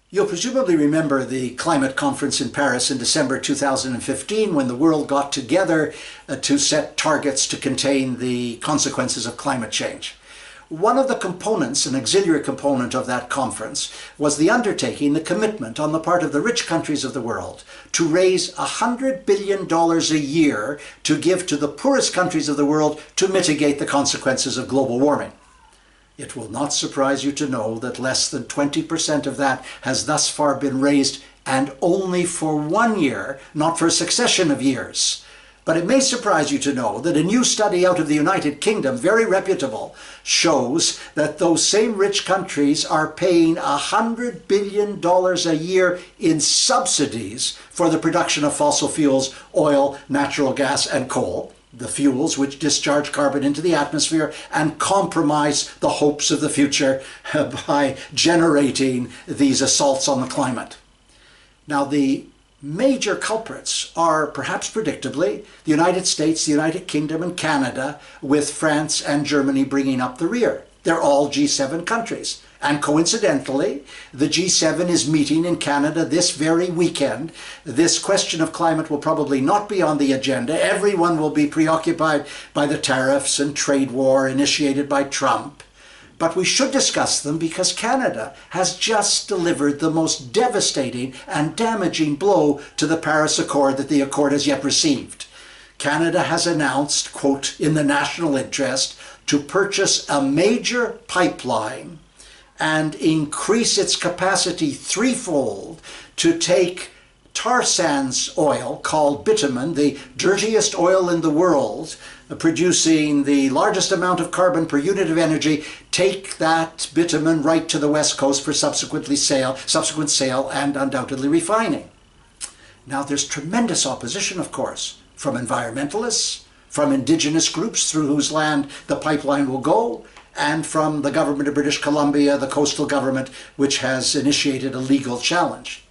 You'll presumably remember the climate conference in Paris in December 2015 when the world got together to set targets to contain the consequences of climate change. One of the components, an auxiliary component of that conference, was the undertaking, the commitment on the part of the rich countries of the world to raise $100 billion a year to give to the poorest countries of the world to mitigate the consequences of global warming. It will not surprise you to know that less than 20% of that has thus far been raised, and only for 1 year, not for a succession of years. But it may surprise you to know that a new study out of the United Kingdom, very reputable, shows that those same rich countries are paying $100 billion a year in subsidies for the production of fossil fuels, oil, natural gas, and coal. The fuels which discharge carbon into the atmosphere and compromise the hopes of the future by generating these assaults on the climate. Now, the major culprits are, perhaps predictably, the United States, the United Kingdom, and Canada, with France and Germany bringing up the rear. They're all G7 countries. And coincidentally, the G7 is meeting in Canada this very weekend. This question of climate will probably not be on the agenda. Everyone will be preoccupied by the tariffs and trade war initiated by Trump. But we should discuss them because Canada has just delivered the most devastating and damaging blow to the Paris Accord that the Accord has yet received. Canada has announced, quote, in the national interest, to purchase a major pipeline and increase its capacity threefold to take tar sands oil, called bitumen, the dirtiest oil in the world, producing the largest amount of carbon per unit of energy, take that bitumen right to the West Coast for subsequent sale and undoubtedly refining. Now, there's tremendous opposition, of course, from environmentalists, from indigenous groups through whose land the pipeline will go, and from the government of British Columbia, the coastal government, which has initiated a legal challenge.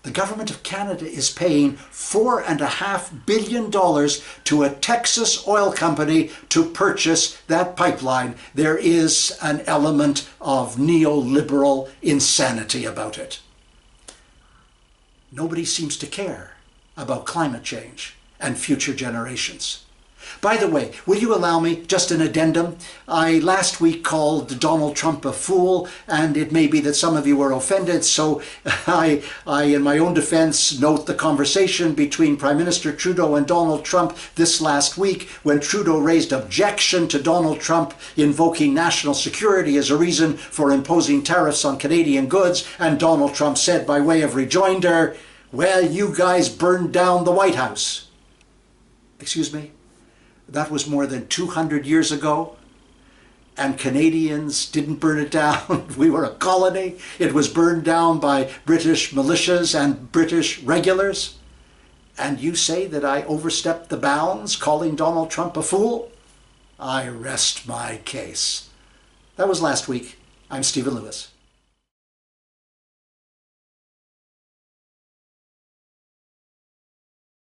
The government of Canada is paying $4.5 billion to a Texas oil company to purchase that pipeline. There is an element of neoliberal insanity about it. Nobody seems to care about climate change and future generations. By the way, will you allow me just an addendum? I last week called Donald Trump a fool, and it may be that some of you were offended, so I in my own defense, note the conversation between Prime Minister Trudeau and Donald Trump this last week when Trudeau raised objection to Donald Trump invoking national security as a reason for imposing tariffs on Canadian goods, and Donald Trump said by way of rejoinder, well, you guys burned down the White House. Excuse me? That was more than 200 years ago, and Canadians didn't burn it down. We were a colony. It was burned down by British militias and British regulars. And you say that I overstepped the bounds, calling Donald Trump a fool? I rest my case. That was last week. I'm Stephen Lewis.